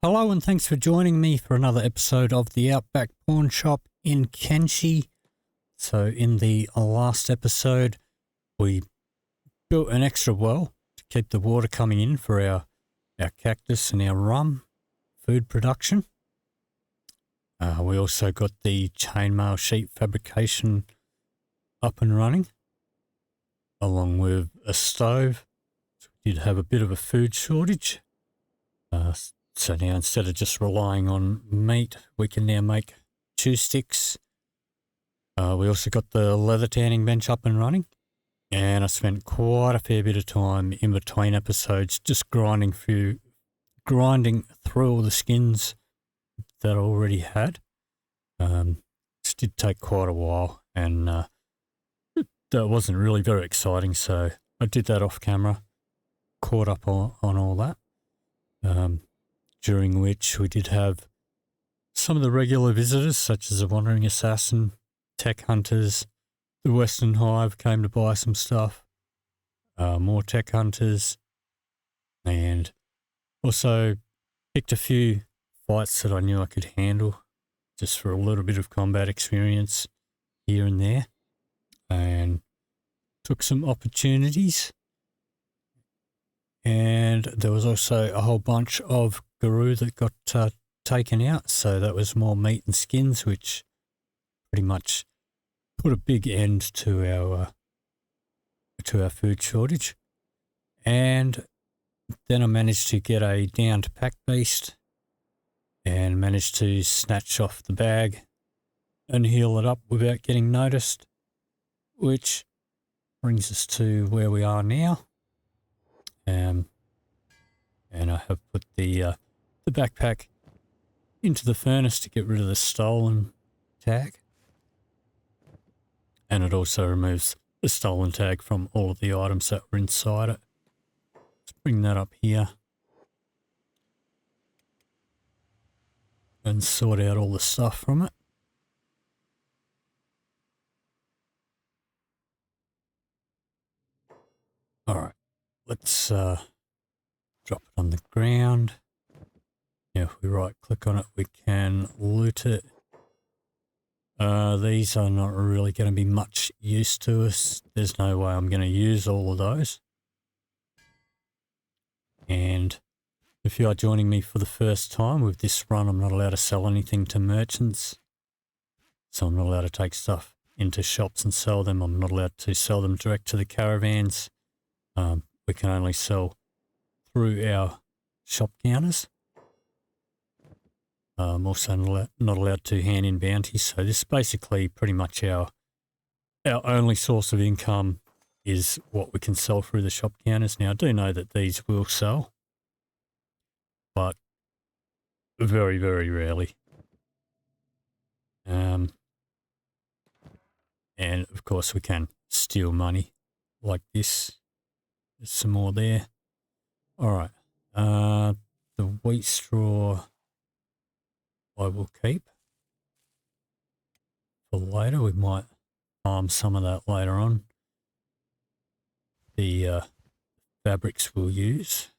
Hello and thanks for joining me for another episode of the Outback Pawn Shop in Kenshi. So in the last episode, we built an extra well to keep the water coming in for our cactus and our rum food production. We also got the chainmail sheet fabrication up and running, along with a stove. So we did have a bit of a food shortage. So now instead of just relying on meat, we can now make chew sticks. We also got the leather tanning bench up and running. And I spent quite a fair bit of time in between episodes just grinding through all the skins that I already had. This did take quite a while, and that wasn't really very exciting, so I did that off camera, caught up on all that. During which we did have some of the regular visitors, such as the Wandering Assassin, Tech Hunters, the Western Hive came to buy some stuff, more Tech Hunters, and also picked a few fights that I knew I could handle, just for a little bit of combat experience here and there, and took some opportunities. And there was also a whole bunch of Guru that got taken out, so that was more meat and skins, which pretty much put a big end to our food shortage. And then I managed to get a downed pack beast and managed to snatch off the bag and heal it up without getting noticed, which brings us to where we are now. And I have put the backpack into the furnace to get rid of the stolen tag. And it also removes the stolen tag from all of the items that were inside it. Let's bring that up here and sort out all the stuff from it. All right, let's drop it on the ground. Now if we right click on it, we can loot it. These are not really going to be much use to us. There's no way I'm going to use all of those. And if you are joining me for the first time with this run, I'm not allowed to sell anything to merchants. So I'm not allowed to take stuff into shops and sell them. I'm not allowed to sell them direct to the caravans. We can only sell through our shop counters. I'm also not allowed to hand in bounties. So this is basically pretty much our only source of income is what we can sell through the shop counters. Now I do know that these will sell, but very, very rarely. And of course we can steal money like this. There's some more there. All right. The wheat straw I will keep for later. We might farm some of that later on. The fabrics we'll use.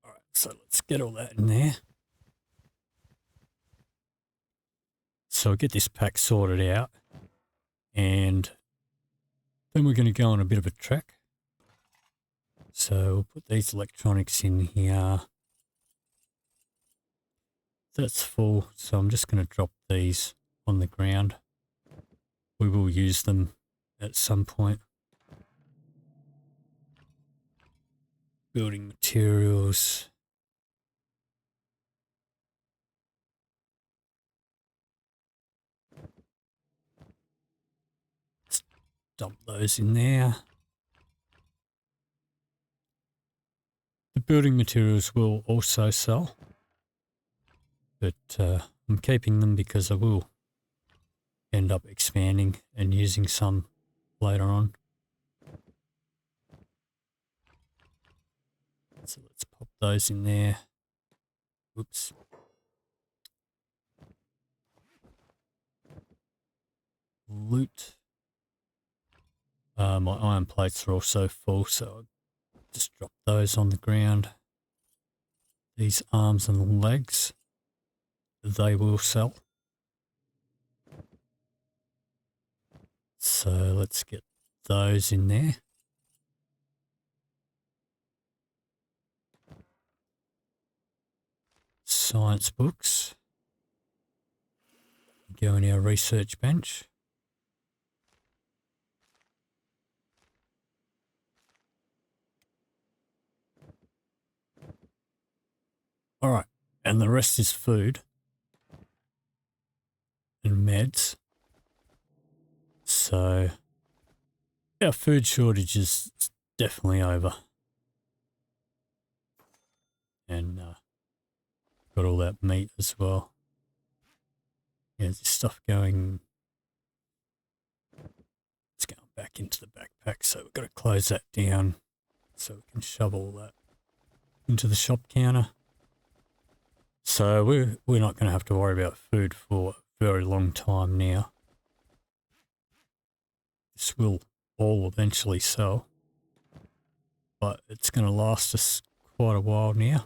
All right, so let's get all that in there. So get this pack sorted out, and then we're going to go on a bit of a trek. So we'll put these electronics in here. That's full, so I'm just going to drop these on the ground. We will use them at some point. Building materials. Let's dump those in there. The building materials will also sell, but I'm keeping them because I will end up expanding and using some later on. So let's pop those in there. Oops. Loot. My iron plates are also full, so I'll just drop those on the ground. These arms and legs, they will sell. So let's get those in there. Science books. Go in our research bench. All right, and the rest is food and meds. So our food shortage is definitely over. And got all that meat as well. Yeah, there's stuff going. It's going back into the backpack, so we've got to close that down so we can shove all that into the shop counter. So we're not going to have to worry about food for a very long time now. This will all eventually sell, but it's going to last us quite a while now.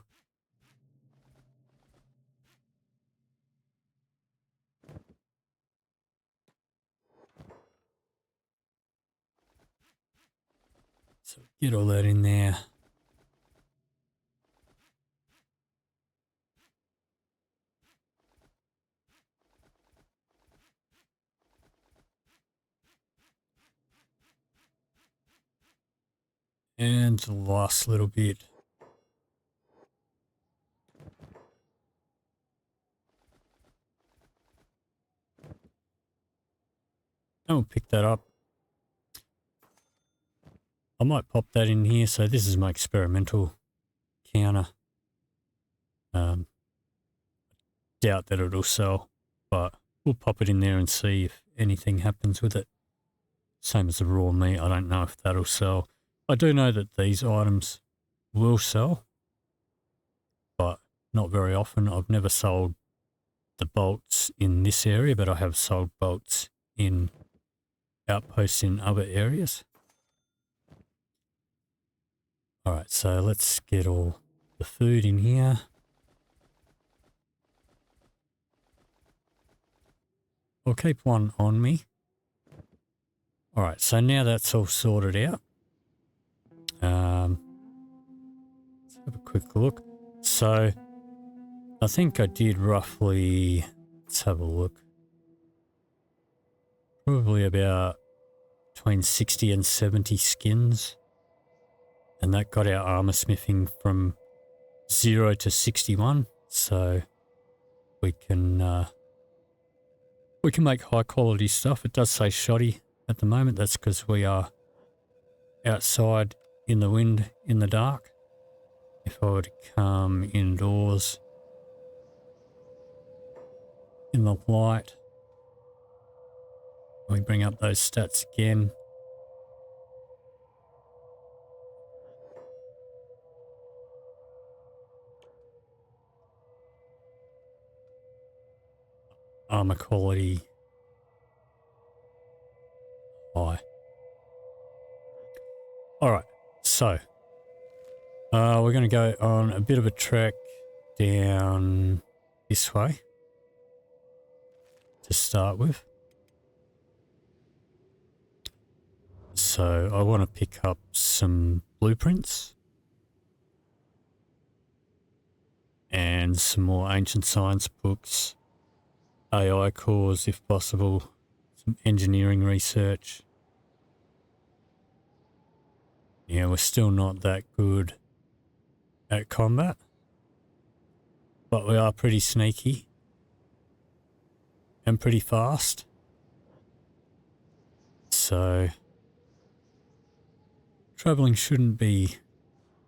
So get all that in there. And the last little bit. And we'll pick that up. I might pop that in here. So this is my experimental counter. Doubt that it'll sell, but we'll pop it in there and see if anything happens with it. Same as the raw meat. I don't know if that'll sell. I do know that these items will sell, but not very often. I've never sold the bolts in this area, but I have sold bolts in outposts in other areas. All right, so let's get all the food in here. I'll keep one on me. All right, so now that's all sorted out. Let's have a quick look. So I think I did roughly, let's have a look, probably about between 60 and 70 skins. And that got our armor smithing from 0 to 61. So we can make high quality stuff. It does say shoddy at the moment. That's because we are outside in the wind in the dark. If I were to come indoors in the light, we bring up those stats again. Armor quality high. Alright, so we're going to go on a bit of a trek down this way to start with. So I want to pick up some blueprints and some more ancient science books, AI cores if possible, some engineering research. Yeah, we're still not that good at combat, but we are pretty sneaky and pretty fast. So traveling shouldn't be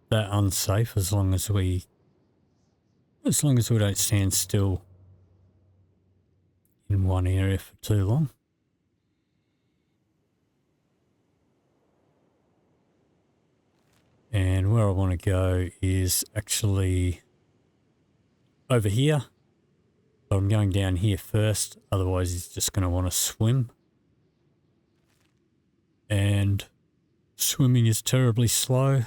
that unsafe as long as we don't stand still in one area for too long. And where I want to go is actually over here. But I'm going down here first, otherwise he's just going to want to swim. And Swimming is terribly slow,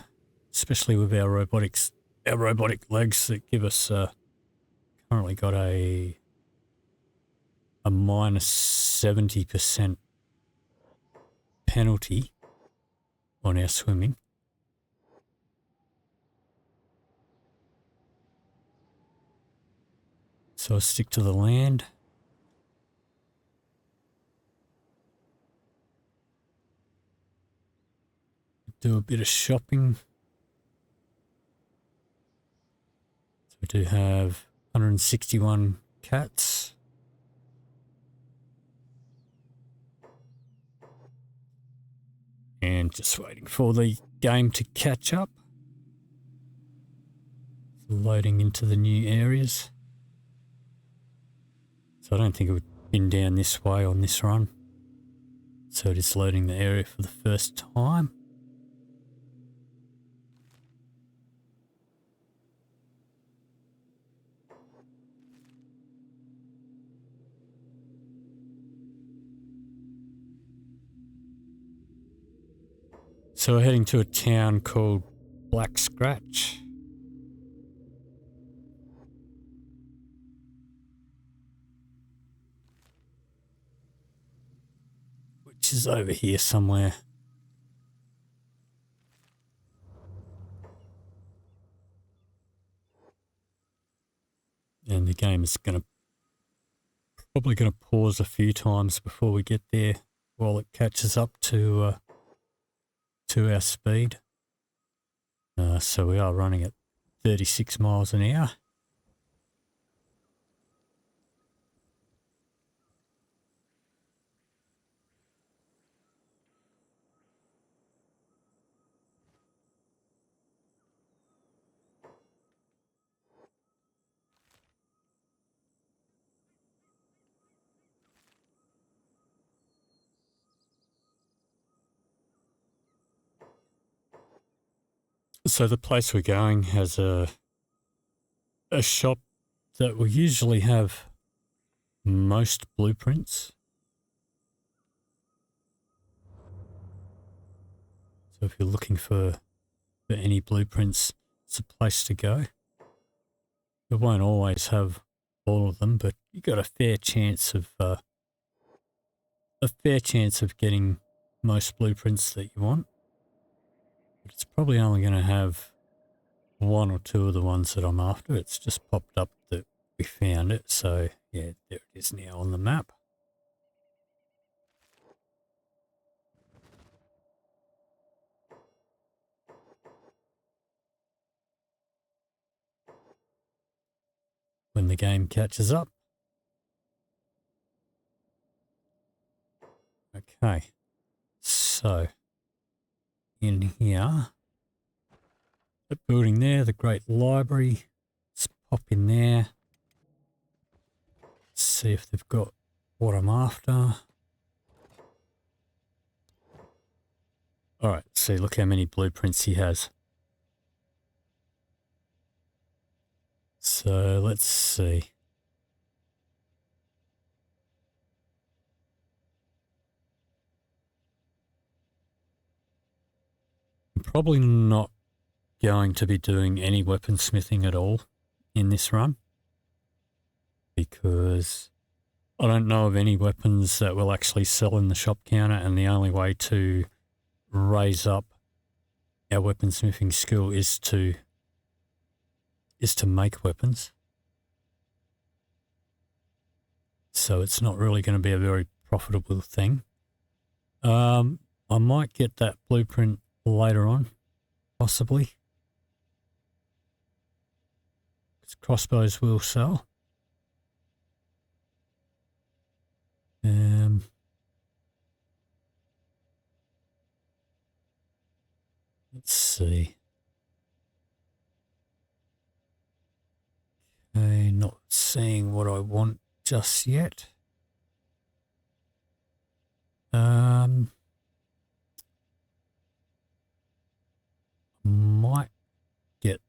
especially with our robotic legs that give us currently got a minus 70% penalty on our swimming. So I'll stick to the land. Do a bit of shopping. So we do have 161 cats. And just waiting for the game to catch up. Loading into the new areas. So I don't think we've been down this way on this run. So it is loading the area for the first time. So we're heading to a town called Black Scratch. Which is over here somewhere. And the game is probably going to pause a few times before we get there while it catches up to our speed. So we are running at 36 miles an hour. So the place we're going has a shop that will usually have most blueprints. So if you're looking for any blueprints, it's a place to go. It won't always have all of them, but you got a fair chance of getting most blueprints that you want. But it's probably only going to have one or two of the ones that I'm after. It's just popped up that we found it. So yeah, there it is now on the map. When the game catches up. Okay, so in here, the building there, the Great Library, let's pop in there, see if they've got what I'm after. Alright, see, look how many blueprints he has. So let's see. I'm probably not going to be doing any weaponsmithing at all in this run, because I don't know of any weapons that will actually sell in the shop counter, and the only way to raise up our weaponsmithing skill is to make weapons. So it's not really going to be a very profitable thing. I might get that blueprint later on, possibly. Because crossbows will sell. Let's see. Okay, not seeing what I want just yet. Might get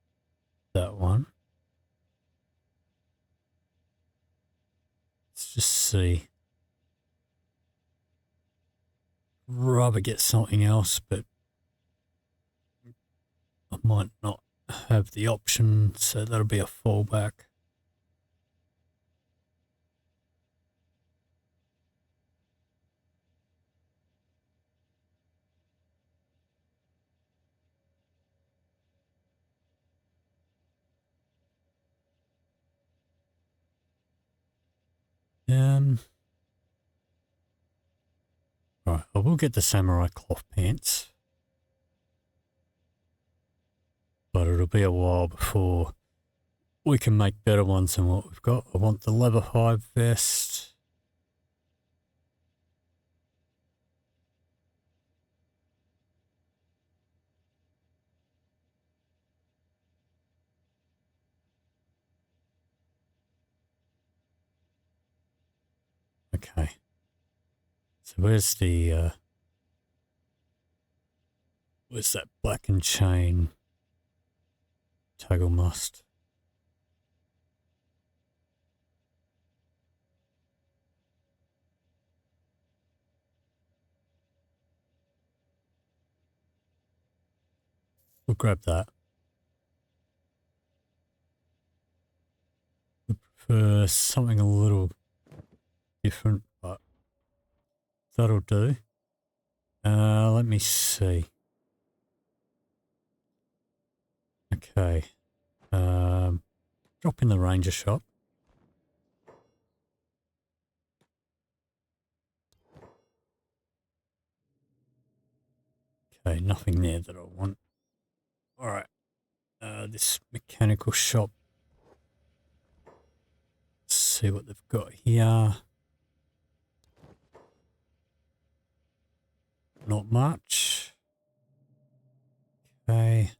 that one. Let's just see. Rather get something else, but might not have the option, so that'll be a fallback. Right, I will get the samurai cloth pants, but it'll be a while before we can make better ones than what we've got. I want the leather hide vest. Okay. So where's the where's that black and chain toggle must? We'll grab that. We prefer something a little different, but that'll do. Let me see. Okay. Drop in the ranger shop. Okay, nothing there that I want. All right. This mechanical shop. Let's see what they've got here. Not much. Okay.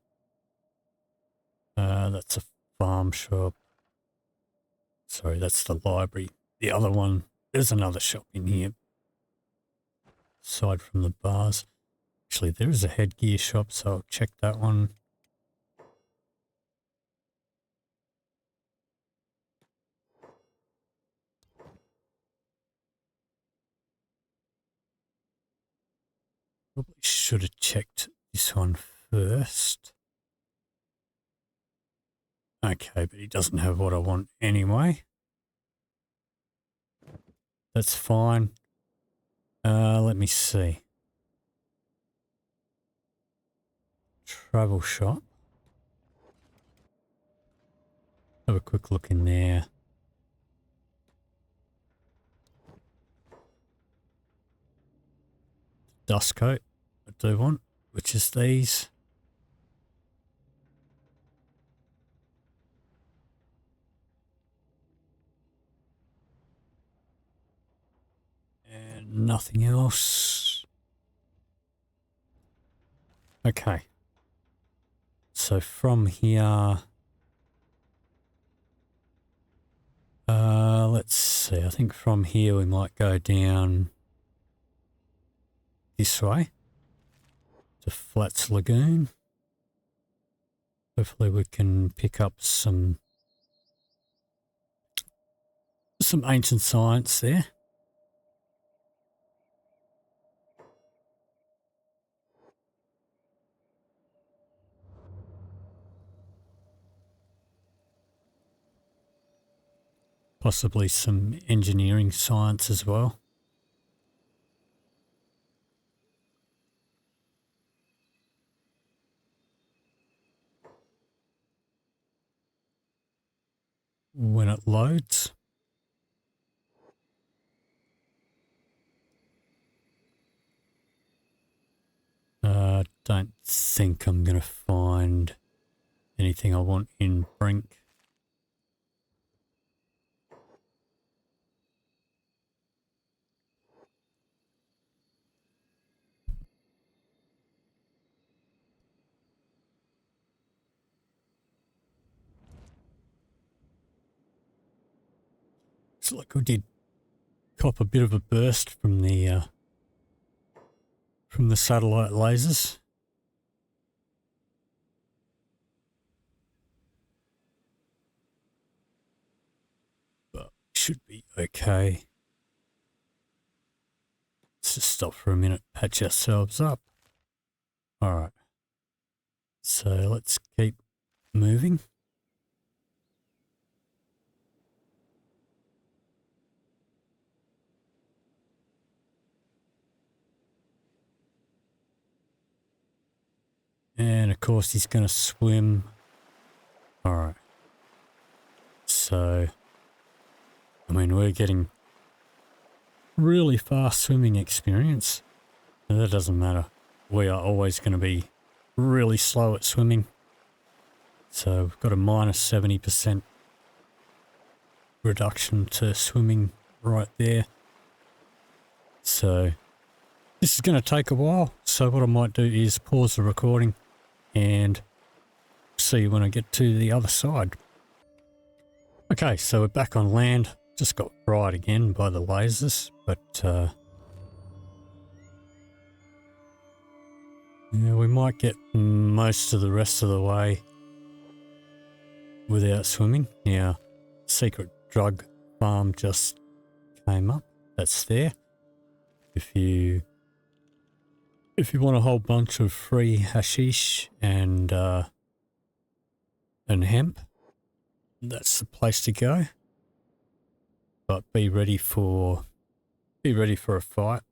That's a farm shop. Sorry, that's the library. The other one, there's another shop in here. Aside from the bars. Actually, there is a headgear shop, so I'll check that one. Probably should have checked this one first. Okay, but he doesn't have what I want anyway. That's fine. Let me see. Travel shop. Have a quick look in there. Dust coat I do want, which is these. And nothing else. Okay. So from here, let's see. I think from here we might go down this way to Flats Lagoon. Hopefully we can pick up some ancient science there. Possibly some engineering science as well. When it loads. Don't think I'm going to find anything I want in Brink. Looks like we did cop a bit of a burst from the satellite lasers. But should be okay. Let's just stop for a minute, patch ourselves up. All right. So let's keep moving. And of course he's going to swim. All right. So, I mean, we're getting really fast swimming experience. And that doesn't matter. We are always going to be really slow at swimming. So we've got a minus 70% reduction to swimming right there. So this is going to take a while. So what I might do is pause the recording and see you when I get to the other side. Okay, so we're back on land. Just got fried again by the lasers, but yeah, we might get most of the rest of the way without swimming. Now, secret drug farm just came up. That's there. If you want a whole bunch of free hashish and hemp, that's the place to go. But be ready for a fight.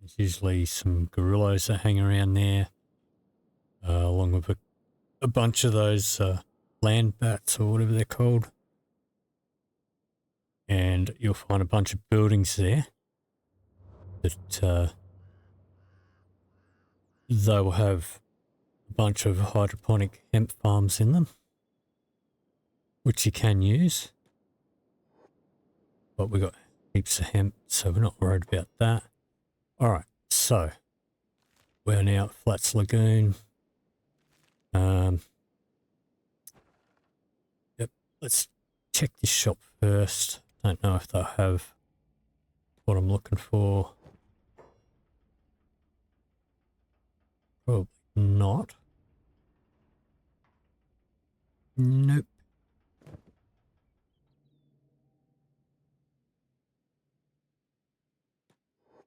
There's usually some gorillas that hang around there, along with a bunch of those land bats or whatever they're called. And you'll find a bunch of buildings there that they will have a bunch of hydroponic hemp farms in them, which you can use. But we've got heaps of hemp, so we're not worried about that. Alright, so we're now at Flats Lagoon. Yep, let's check this shop first. Don't know if they'll have what I'm looking for. Probably not. Nope.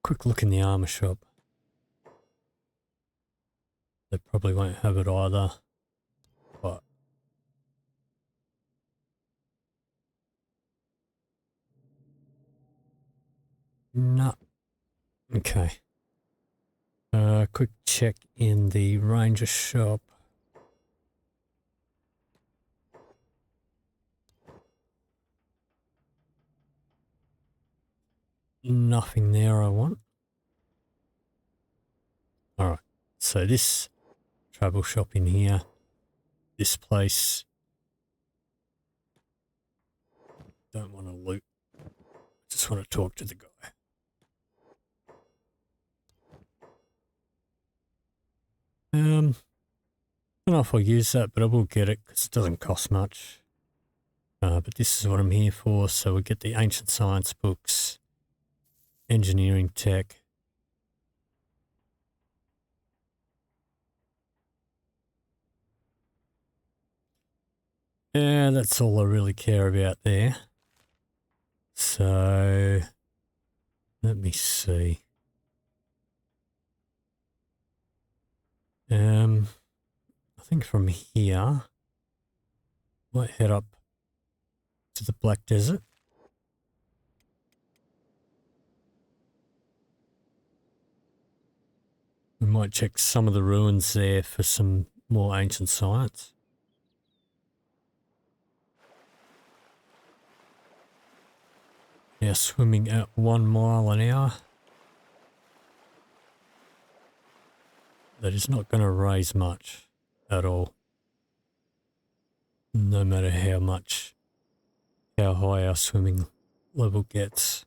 Quick look in the armor shop. They probably won't have it either. But no. Okay. Quick check in the ranger shop. Nothing there I want. Alright, so this travel shop in here, this place, don't want to loot, just want to talk to the guy. I don't know if I'll use that, but I will get it because it doesn't cost much. But this is what I'm here for, so we get the ancient science books, engineering tech. Yeah, that's all I really care about there. So, let me see. I think from here, might head up to the Black Desert. We might check some of the ruins there for some more ancient science. Yeah, swimming at 1 mile an hour. That is not going to raise much at all. No matter how high our swimming level gets.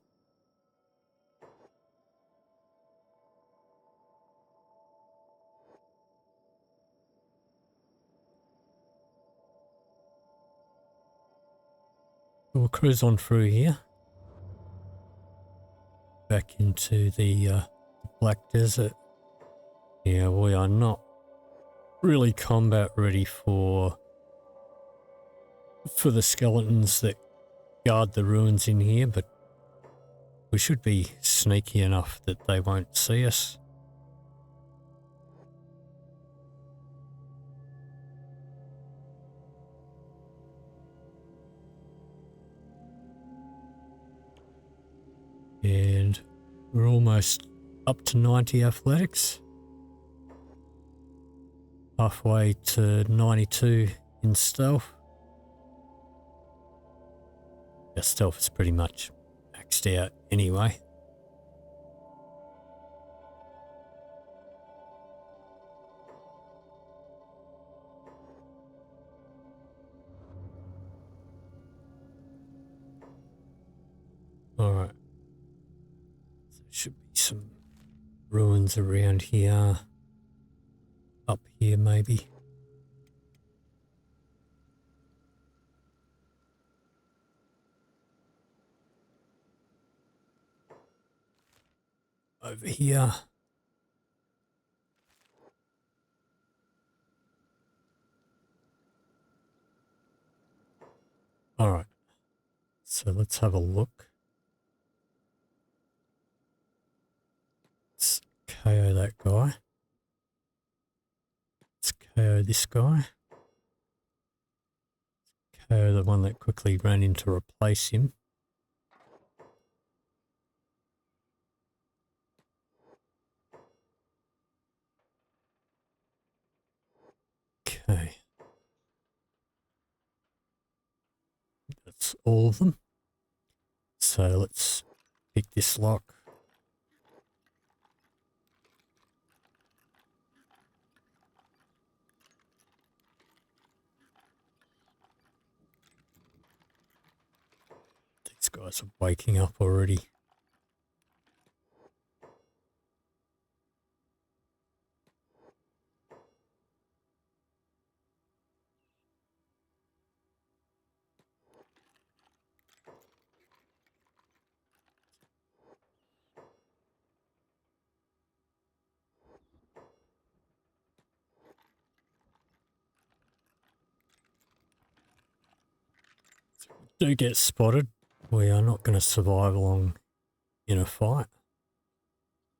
We'll cruise on through here. Back into the Black Desert. Yeah, we are not really combat ready for the skeletons that guard the ruins in here, but we should be sneaky enough that they won't see us. And we're almost up to 90 athletics. Halfway to 92 in stealth. Our stealth is pretty much maxed out anyway. Alright. So there should be some ruins around here. Up here maybe. Over here. Alright. So let's have a look. Let's KO that guy. Let's KO this guy. KO the one that quickly ran in to replace him. Okay. That's all of them. So let's pick this lock. These guys are waking up already. So if we do get spotted, we are not going to survive long in a fight.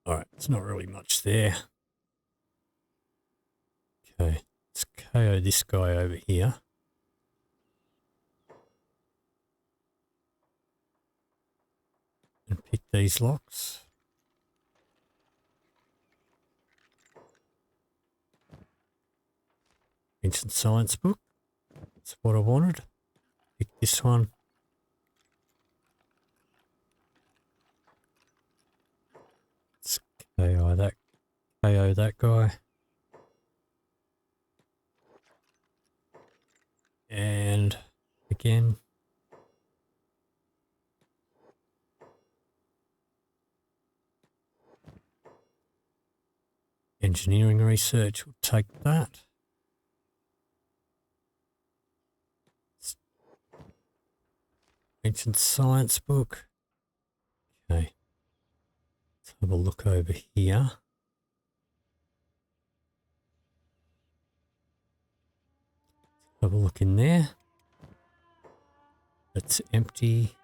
Alright, there's not really much there. Okay, let's KO this guy over here. And pick these locks. Ancient science book. That's what I wanted. Pick this one. Let's KO that guy. And again. Engineering research, we'll take that. Ancient science book. Okay. Let's have a look over here. Let's have a look in there. That's empty.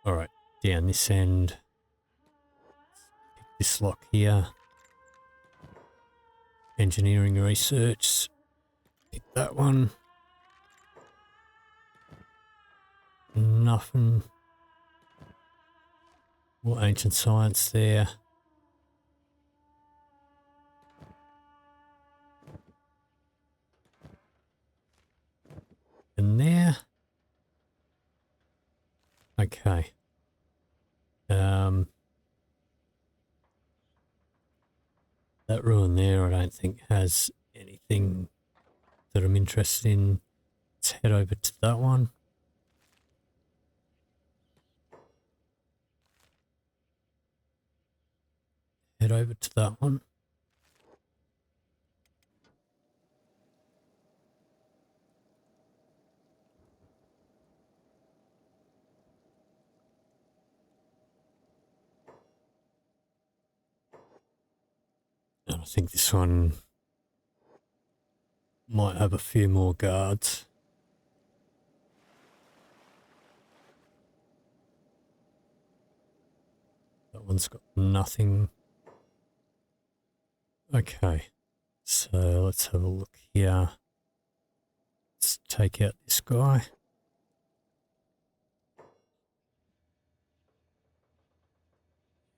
Alright, down this end. Pick this lock here. Engineering research. Pick that one. Nothing. More ancient science there. And there. Okay. That ruin there I don't think has anything that I'm interested in. Let's head over to that one. Head over to that one. And I think this one might have a few more guards. That one's got nothing. Okay, So let's have a look here. Let's take out this guy.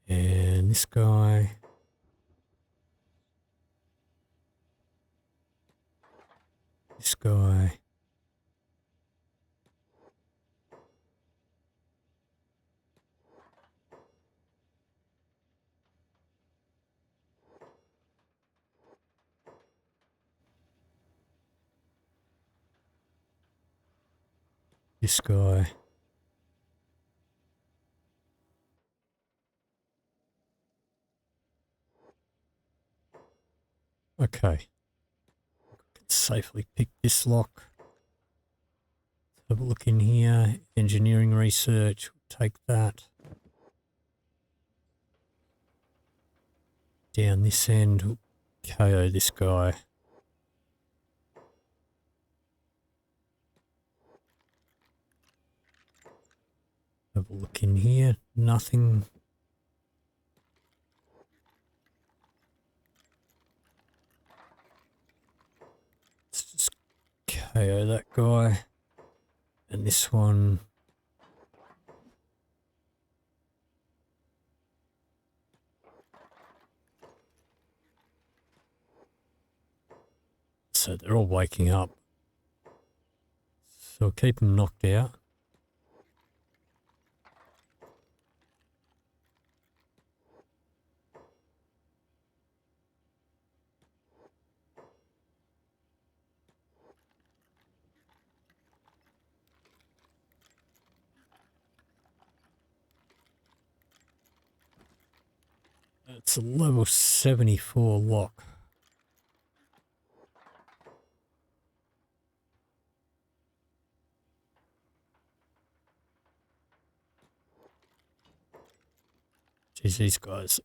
And this guy. This guy. This guy. Okay. Can safely pick this lock. Have a look in here. Engineering research. Take that. Down this end. KO this guy. Have a look in here. Nothing. Let's just KO that guy. And this one. So they're all waking up. So I'll keep them knocked out. It's a level 74 lock. Geez, these guys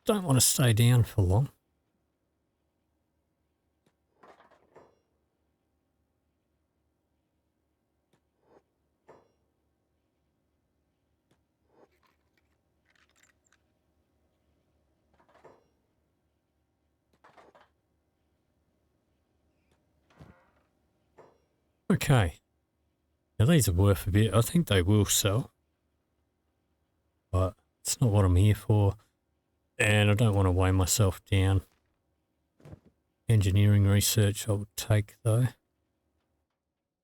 don't want to stay down for long. Okay. Now these are worth a bit. I think they will sell. But it's not what I'm here for. And I don't want to weigh myself down. Engineering research I would take though.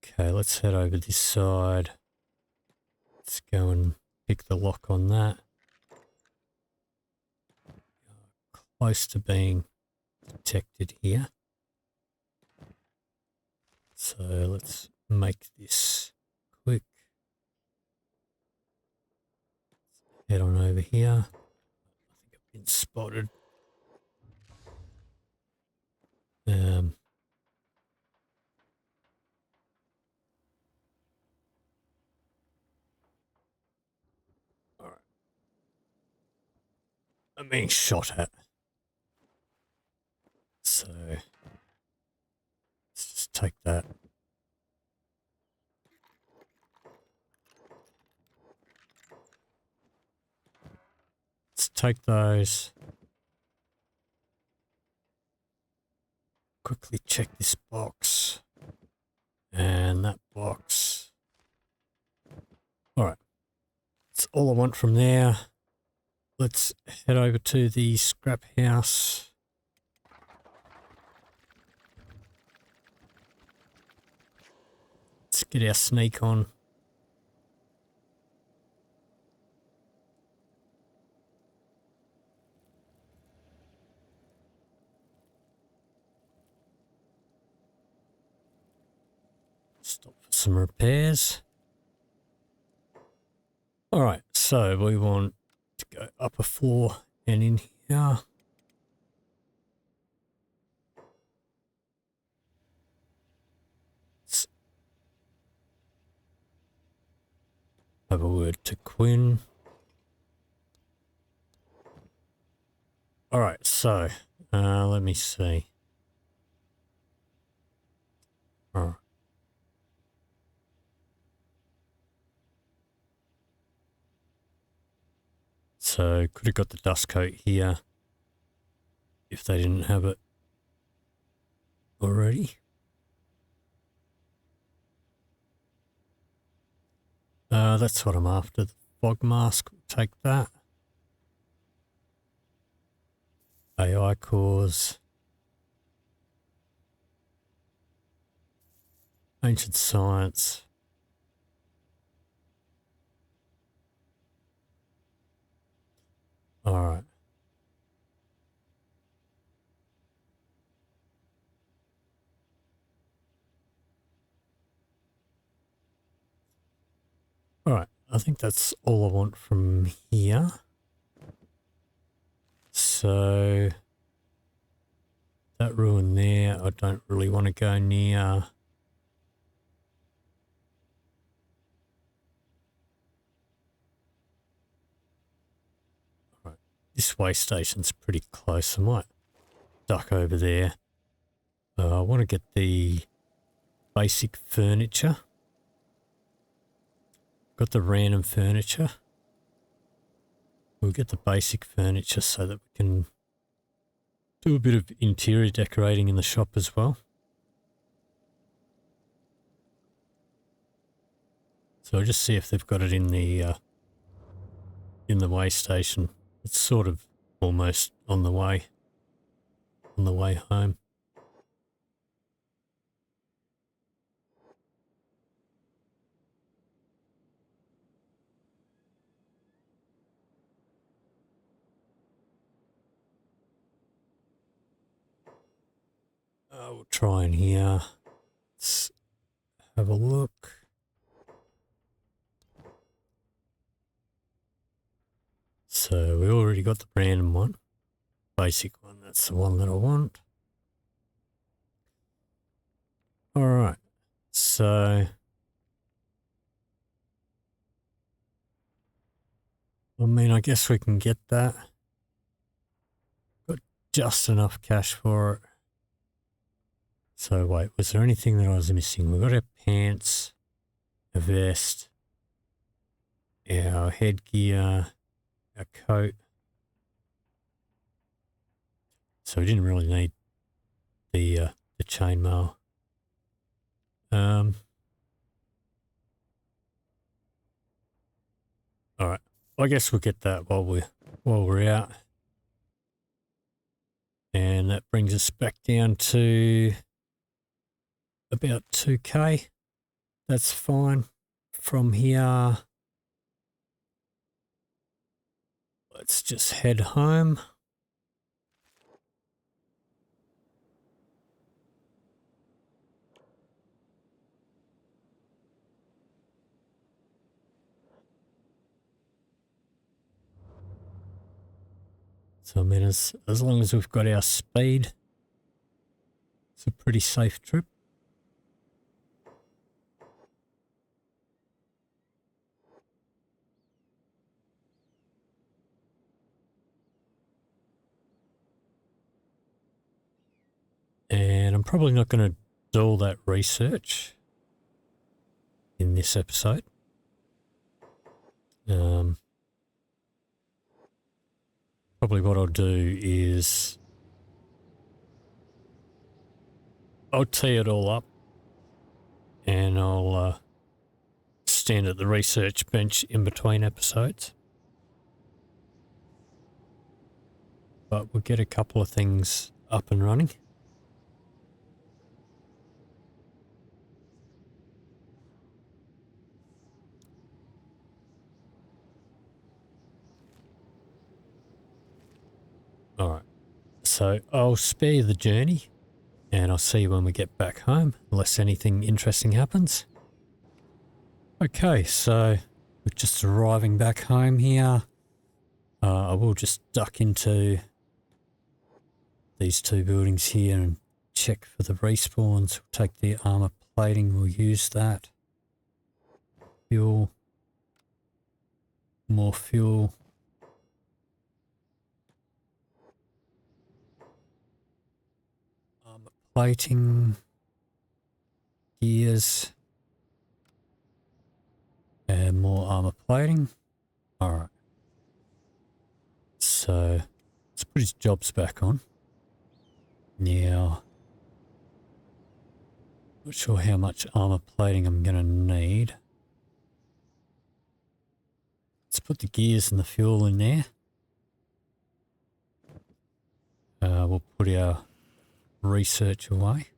Okay, let's head over this side. Let's go and pick the lock on that. Close to being detected here. So let's make this quick. Head on over here. I think I've been spotted. Alright. I'm being shot at. So let's just take that. Let's take those. Quickly check this box. And that box. Alright. That's all I want from there. Let's head over to the scrap house. Let's get our sneak on. Stop for some repairs. Alright, so we want to go up a floor and in here. Let's have a word to Quinn. Alright, so let me see. Alright. So could have got the dust coat here if they didn't have it. already. That's what I'm after. The fog mask, we'll take that. AI cores. Ancient science. Alright. Alright, I think that's all I want from here. So that ruin there, I don't really want to go near. Alright, this way station's pretty close. I might duck over there. I want to get the basic furniture. Got the random furniture. We'll get the basic furniture so that we can do a bit of interior decorating in the shop as well. So I'll just see if they've got it in the way station. It's sort of almost on the way home. We'll try in here. Let's have a look. So we already got the random one. Basic one, that's the one that I want. Alright, so I mean, I guess we can get that. Got just enough cash for it. So wait, was there anything that I was missing? We got our pants, a vest, our headgear, our coat. So we didn't really need the chainmail. All right, I guess we'll get that while we're out, and that brings us back down to about 2K. That's fine. From here, let's just head home. So I mean, as long as we've got our speed, it's a pretty safe trip. And I'm probably not going to do all that research in this episode. Probably what I'll do is I'll tee it all up and I'll stand at the research bench in between episodes. But we'll get a couple of things up and running. Alright, so I'll spare you the journey and I'll see you when we get back home, unless anything interesting happens. Okay, so we're just arriving back home here. I will just duck into these two buildings here and check for the respawns. We'll take the armor plating, we'll use that. Fuel. More fuel. Armor plating. Gears. And more armor plating. Alright. So let's put his jobs back on. Now Not sure how much armor plating I'm going to need. Let's put the gears and the fuel in there. We'll put our research away.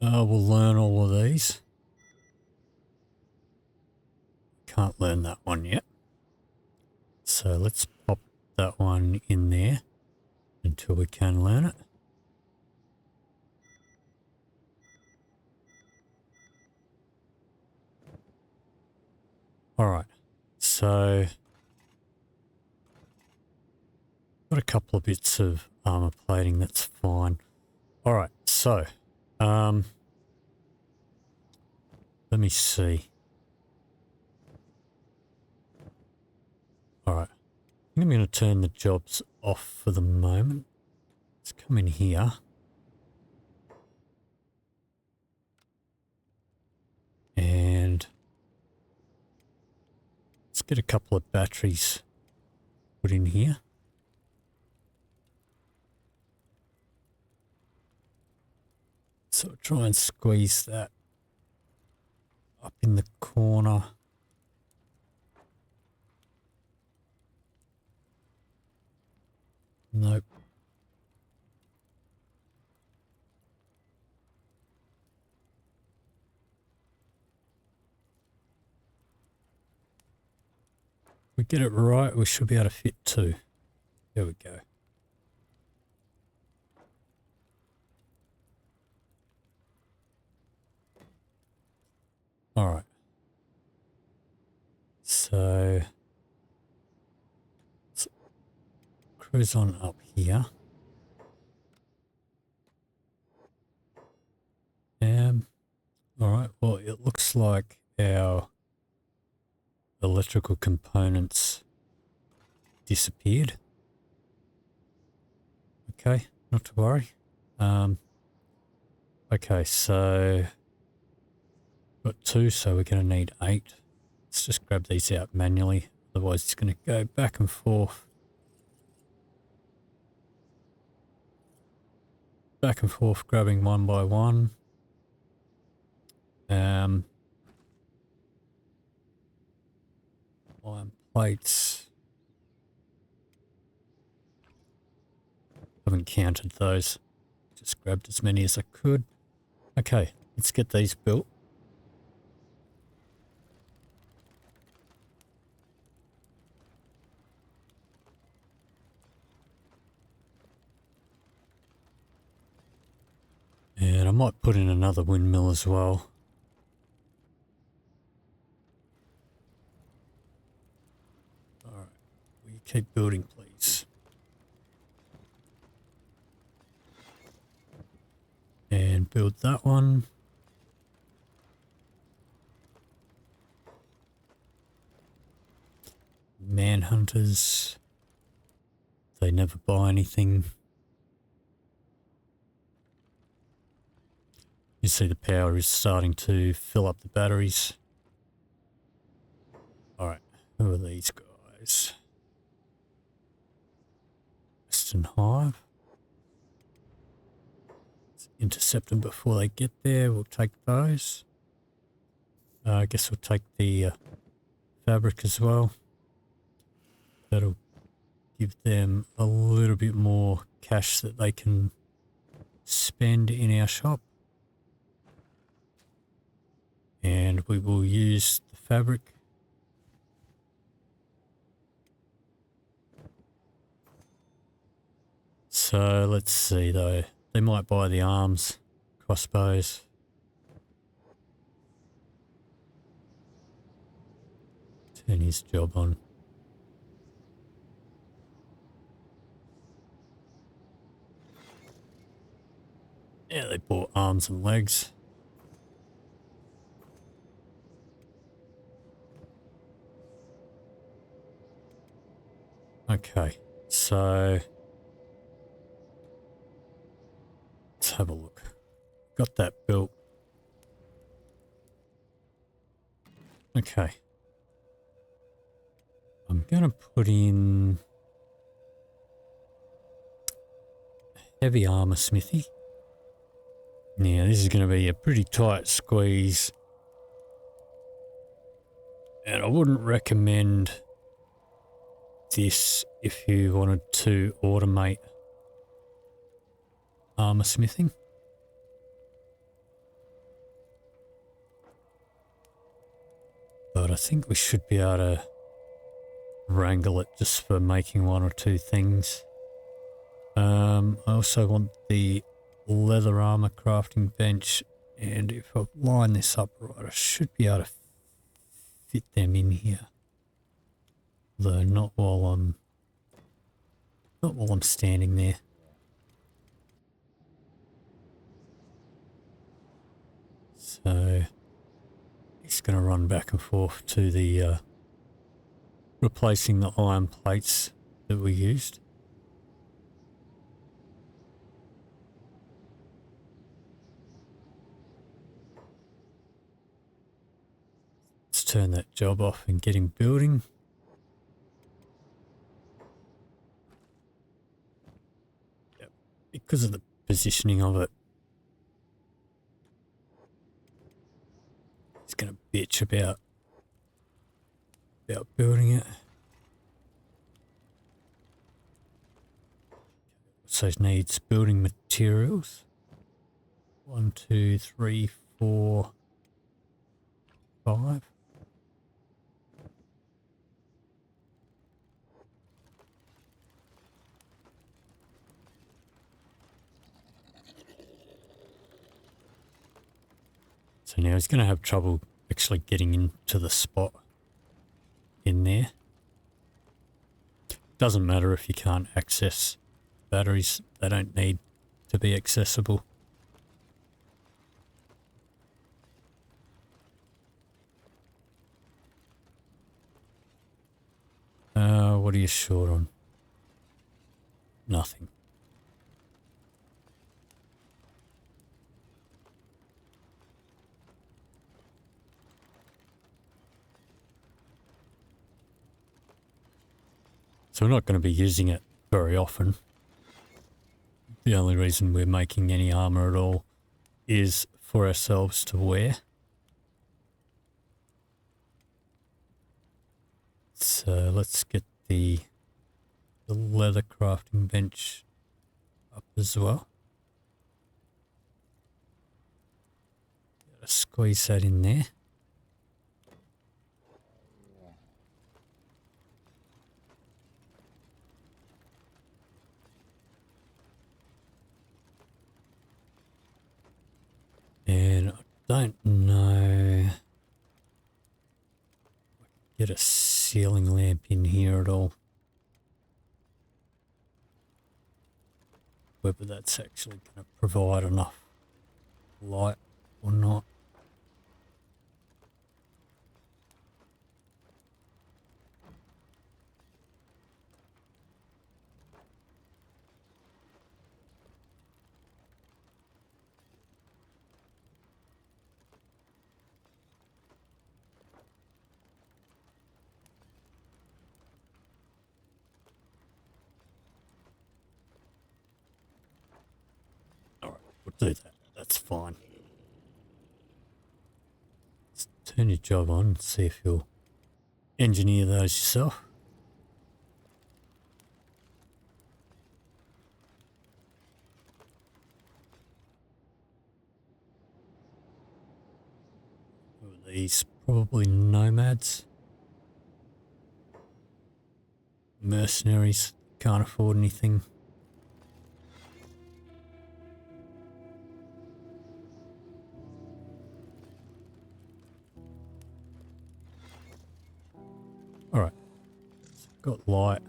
We'll learn all of these. Can't learn that one yet. So let's pop that one in there until we can learn it. Alright, so got a couple of bits of armor plating, that's fine. Alright, so let me see. Alright, I think I'm going to turn the jobs off for the moment. Let's come in here. And let's get a couple of batteries put in here. So try and squeeze that up in the corner. Nope. If we get it right, we should be able to fit two. There we go. All right. So let's cruise on up here. All right. Well, it looks like our electrical components disappeared. Okay, not to worry. Okay, so got two, so we're going to need 8. Let's just grab these out manually, otherwise it's going to go back and forth. Back and forth, grabbing one by one. Iron plates. Haven't counted those. Just grabbed as many as I could. Okay, let's get these built. And I might put in another windmill as well. Alright, will you keep building, please? And build that one. Manhunters. They never buy anything. You see the power is starting to fill up the batteries. Alright, who are these guys? Western Hive. Let's intercept them before they get there. We'll take those. I guess we'll take the fabric as well. That'll give them a little bit more cash that they can spend in our shop. And we will use the fabric. So let's see though. They might buy the arms, crossbows. Turn his job on. Yeah, they bought arms and legs. Okay, so let's have a look. Got that built. Okay. I'm going to put in heavy armor smithy. Now this is going to be a pretty tight squeeze, and I wouldn't recommend this if you wanted to automate armor smithing. But I think we should be able to wrangle it just for making one or two things. I also want the leather armor crafting bench, and if I line this up right, I should be able to fit them in here. Though not while I'm standing there. So it's going to run back and forth to the replacing the iron plates that we used. Let's turn that job off and get him building. Yep. Because of the positioning of it, it's going to bitch about building it. So it needs building materials. 1, 2, 3, 4, 5. So now he's going to have trouble actually getting into the spot in there. Doesn't matter if you can't access batteries, they don't need to be accessible. What are you short on? Nothing. So we're not going to be using it very often. The only reason we're making any armor at all is for ourselves to wear. So let's get the leather crafting bench up as well. Gotta squeeze that in there. And I don't know if I can get a ceiling lamp in here at all. Whether that's actually going to provide enough light or not. Do that. That's fine. Let's turn your job on and see if you'll engineer those yourself. Who are these? Probably nomads. Mercenaries. Can't afford anything. Alright, so got light,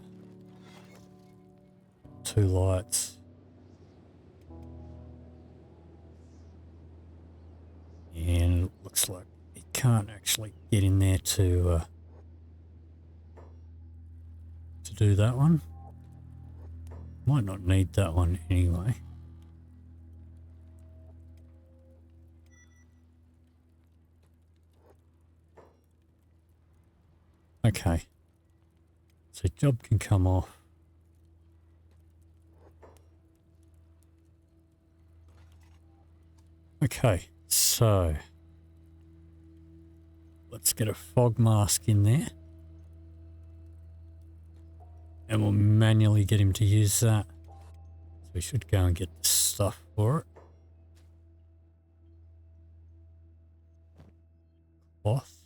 2 lights, and it looks like it can't actually get in there to do that one. Might not need that one anyway. Okay. So job can come off. Okay, so let's get a fog mask in there. And we'll manually get him to use that. So we should go and get the stuff for it. Cloth.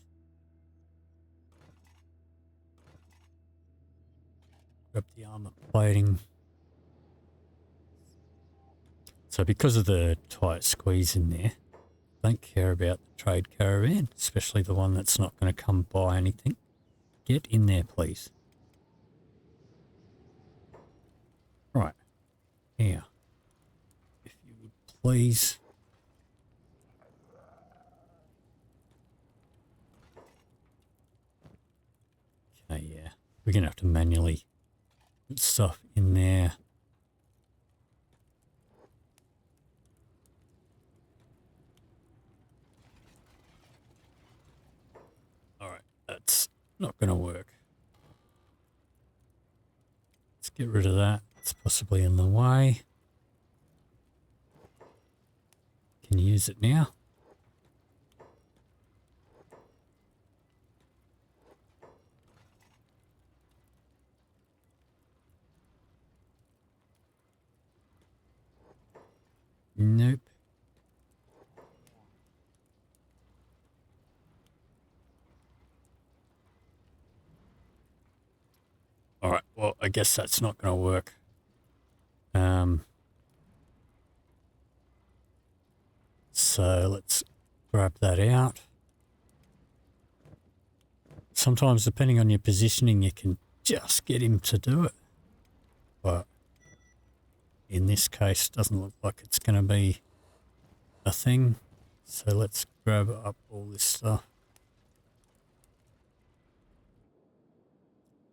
Grab the armor plating. So because of the tight squeeze in there, don't care about the trade caravan, especially the one that's not going to come buy anything. Get in there, please. Right. Now, if you would please. Okay, yeah. We're going to have to manually put stuff in there. Alright, that's not going to work. Let's get rid of that. It's possibly in the way. Can you use it now? Nope. Alright, well, I guess that's not going to work. So let's grab that out. Sometimes, depending on your positioning, you can just get him to do it. But in this case, doesn't look like it's going to be a thing. So let's grab up all this stuff.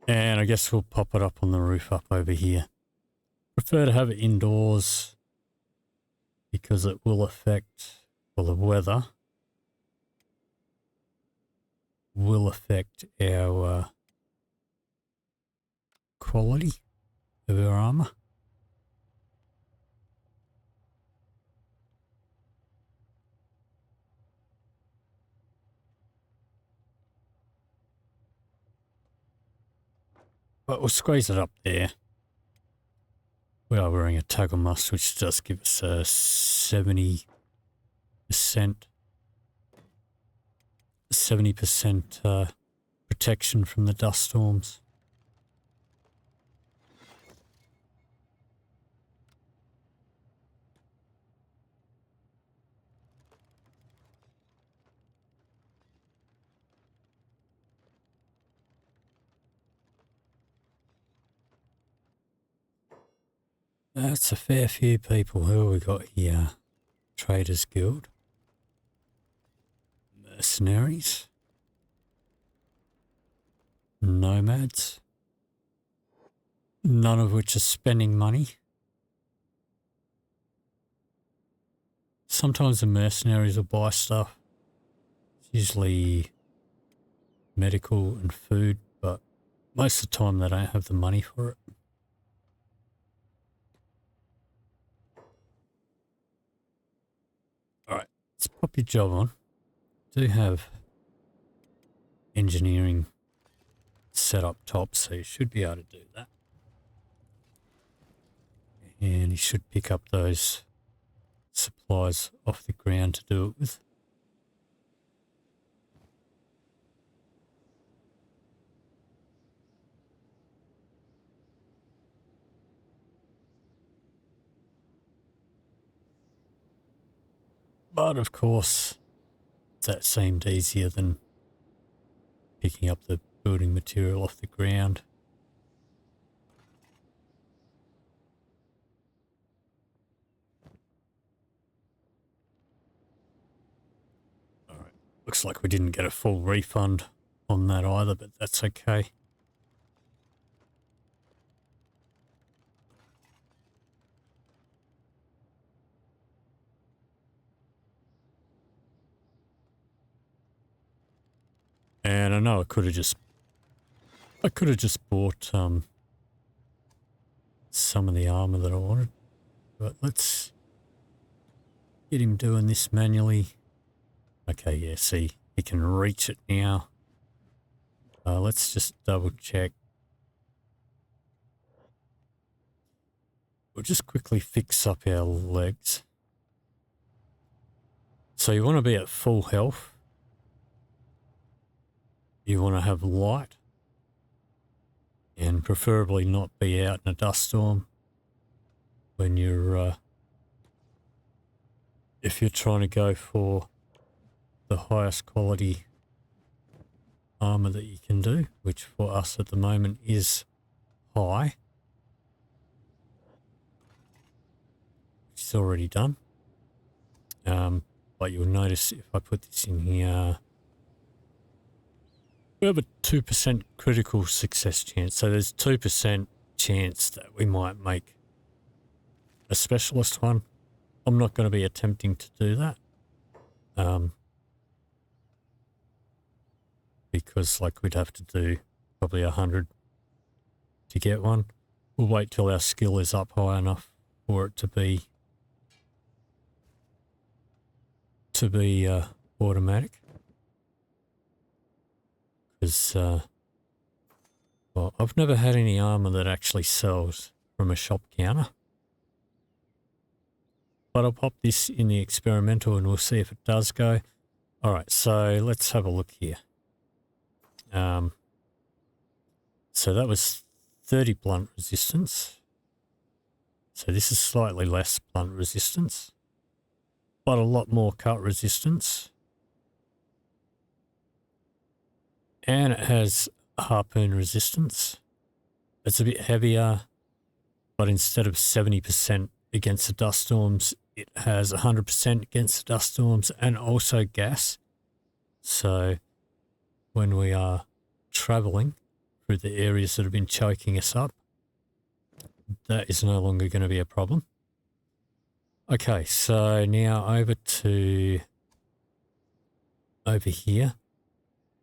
And I guess we'll pop it up on the roof up over here. Prefer to have it indoors because it will affect, well, the weather will affect our quality of our armor. But we'll squeeze it up there. We are wearing a toggle must, which does give us a 70% protection from the dust storms. That's a fair few people. Who have we got here? Traders Guild. Mercenaries. Nomads. None of which are spending money. Sometimes the mercenaries will buy stuff. It's usually medical and food, but most of the time they don't have the money for it. Alright, let's pop your job on. Do have engineering set up top, so you should be able to do that. And you should pick up those supplies off the ground to do it with. But of course, that seemed easier than picking up the building material off the ground. Alright, looks like we didn't get a full refund on that either, but that's okay. And I know I could have just I could have just bought some of the armor that I wanted, but let's get him doing this manually. Okay, yeah, see, he can reach it now. Let's just double check. We'll just quickly fix up our legs. So you want to be at full health. You want to have light. And preferably not be out in a dust storm when you're, if you're trying to go for the highest quality armor that you can do, which for us at the moment is high. Which is already done. But you'll notice if I put this in here, we have a 2% critical success chance. So there's 2% chance that we might make a specialist one. I'm not going to be attempting to do that. Because like we'd have to do probably 100 to get one. We'll wait till our skill is up high enough for it to be automatic. Because well, I've never had any armor that actually sells from a shop counter. But I'll pop this in the experimental and we'll see if it does go. Alright, so let's have a look here. So that was 30 blunt resistance. So this is slightly less blunt resistance, but a lot more cut resistance. And it has harpoon resistance. It's a bit heavier, but instead of 70% against the dust storms, it has 100% against the dust storms and also gas. So when we are traveling through the areas that have been choking us up, that is no longer going to be a problem. Okay, so now over here.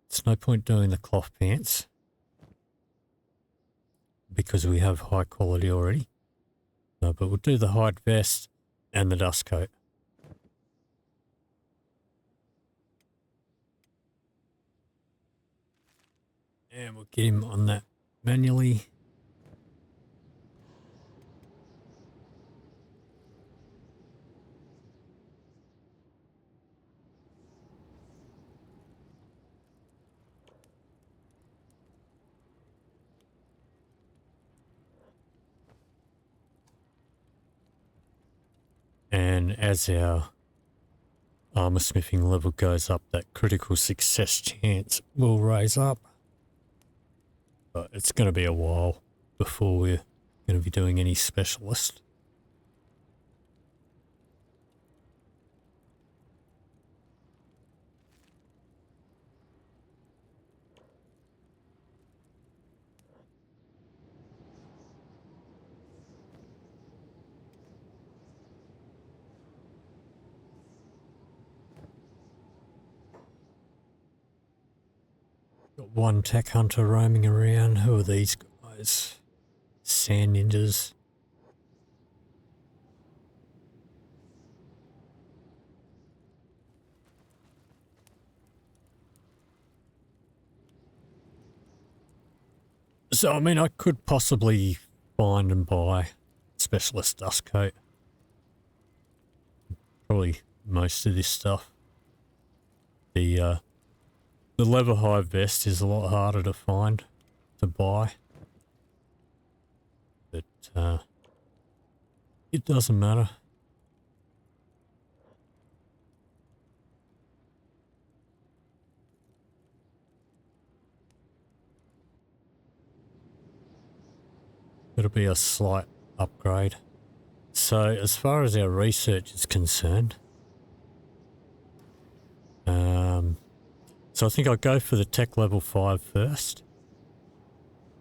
It's no point doing the cloth pants because we have high quality already. But we'll do the hide vest and the dust coat. And we'll get him on that manually. And as our armor smithing level goes up, that critical success chance will raise up. But it's going to be a while before we're going to be doing any specialist. Got one tech hunter roaming around. Who are these guys? Sand ninjas. So, I mean, I could possibly find and buy specialist dust coat. Probably most of this stuff. The leather hide vest is a lot harder to find, to buy. But it doesn't matter. It'll be a slight upgrade. So as far as our research is concerned, so I think I'll go for the tech level 5 first,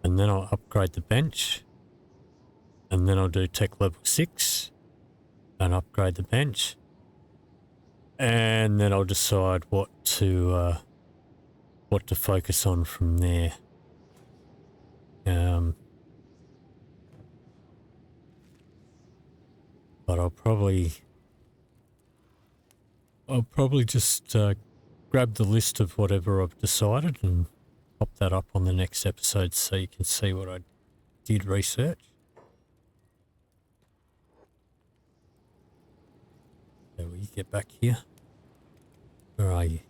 and then I'll upgrade the bench, and then I'll do tech level 6 and upgrade the bench, and then I'll decide what to focus on from there. But I'll probably just grab the list of whatever I've decided and pop that up on the next episode so you can see what I did research. So will you get back here? Where are you?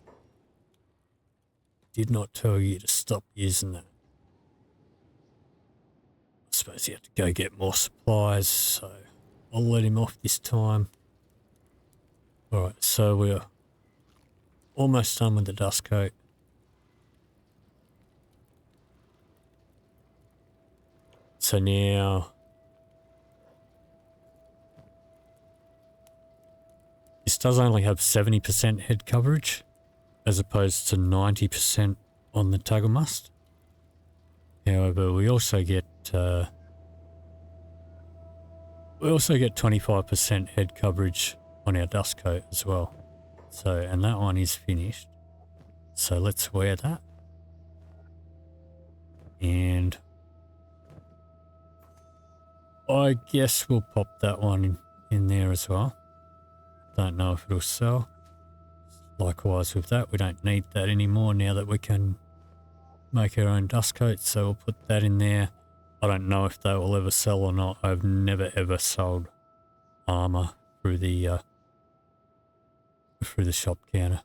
Did not tell you to stop using that. I suppose you have to go get more supplies, so I'll let him off this time. Alright, so we're almost done with the dust coat. So now this does only have 70% head coverage as opposed to 90% on the tuggle must. However, we also get 25% head coverage on our dust coat as well. So, and that one is finished. So let's wear that. And I guess we'll pop that one in there as well. Don't know if it'll sell. Likewise with that, we don't need that anymore now that we can make our own dust coat, so we'll put that in there. I don't know if they will ever sell or not. I've never ever sold armor through the shop counter.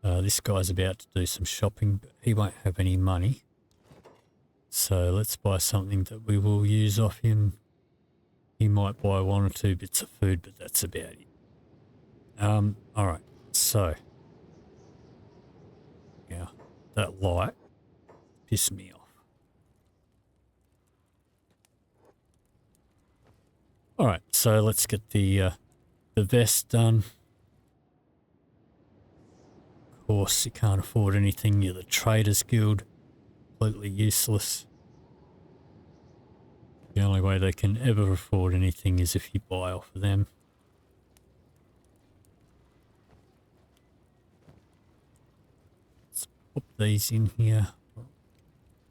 This guy's about to do some shopping, but he won't have any money. So let's buy something that we will use off him. He might buy 1 or 2 bits of food, but that's about it. Alright, so now that light pissed me off. Alright, so let's get the vest done. Of course, you can't afford anything. You're the Traders Guild. Completely useless. The only way they can ever afford anything is if you buy off of them. Let's put these in here.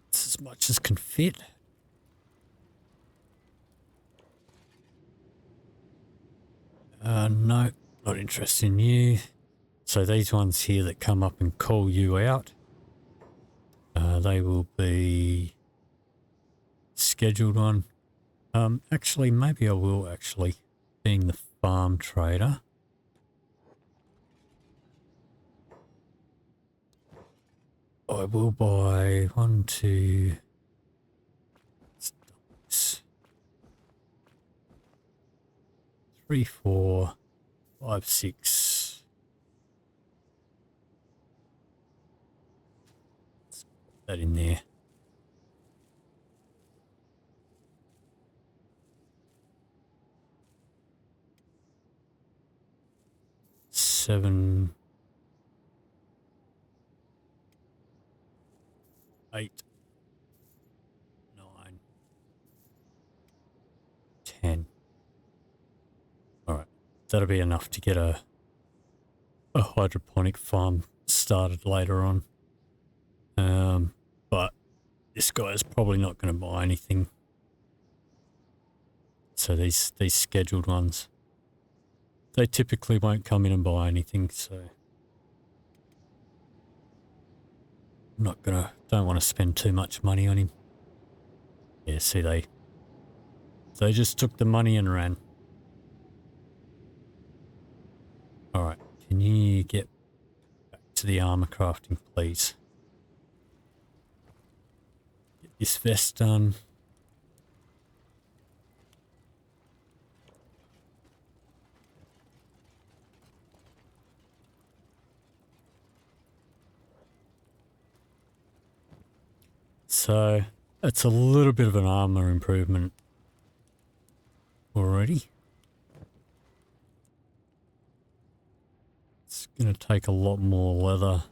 It's as much as can fit. No, not interested in you. So these ones here that come up and call you out, they will be scheduled one. Actually, maybe I will actually, being the farm trader. I will buy 1, 2, 3, 4, 5, 6. Let's put that in there. Seven, 8, 9, 10. Alright, that'll be enough to get a hydroponic farm started later on. But this guy is probably not going to buy anything. So these scheduled ones, they typically won't come in and buy anything, so I'm don't want to spend too much money on him. Yeah, see, they just took the money and ran. Alright, can you get back to the armor crafting, please? Get this vest done. So that's a little bit of an armor improvement already. It's going to take a lot more leather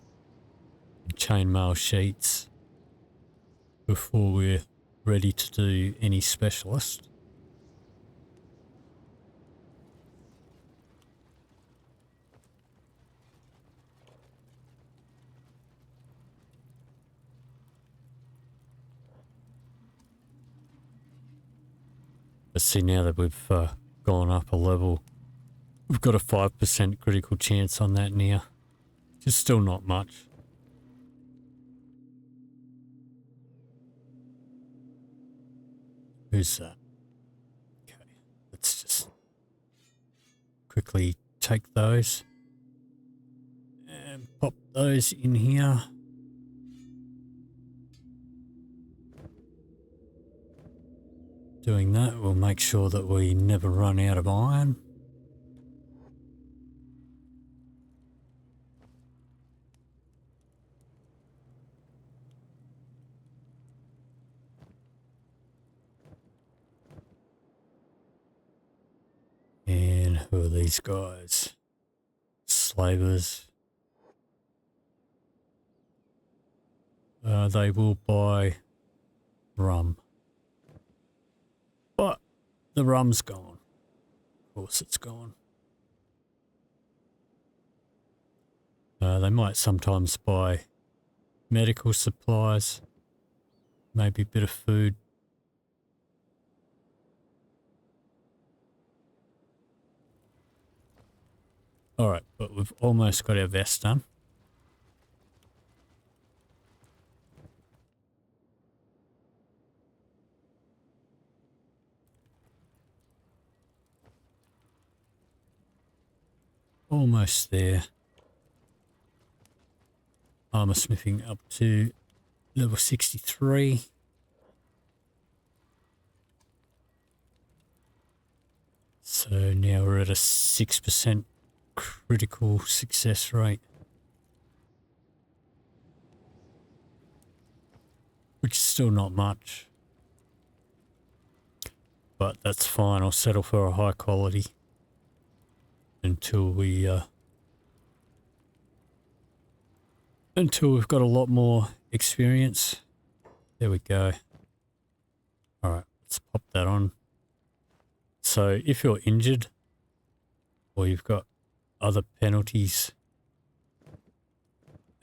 and chainmail sheets before we're ready to do any specialist. But see, now that we've gone up a level, we've got a 5% critical chance on that now. Just still not much. Who's that? Okay, let's just quickly take those and pop those in here. Doing that will make sure that we never run out of iron. And who are these guys? Slavers. They will buy rum. But the rum's gone. Of course it's gone. They might sometimes buy medical supplies, maybe a bit of food. Alright, but we've almost got our vest done. Almost there. Armor smithing up to level 63. So now we're at a 6% critical success rate, which is still not much, but that's fine. I'll settle for a high quality until we've got a lot more experience. There we go. All right, let's pop that on. So if you're injured or you've got other penalties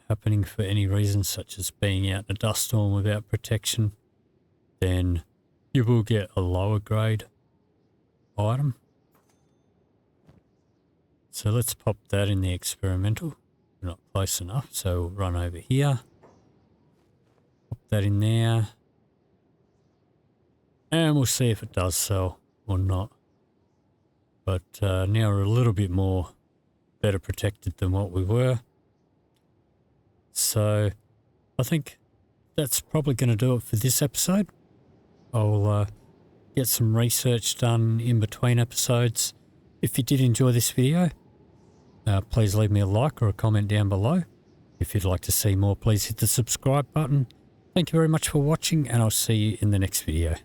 happening for any reason, such as being out in a dust storm without protection, then you will get a lower grade item. So let's pop that in the experimental. We're not close enough, so we'll run over here. Pop that in there. And we'll see if it does sell or not. But now we're a little bit more better protected than what we were. So I think that's probably going to do it for this episode. I'll get some research done in between episodes. If you did enjoy this video, please leave me a like or a comment down below. If you'd like to see more, please hit the subscribe button. Thank you very much for watching, and I'll see you in the next video.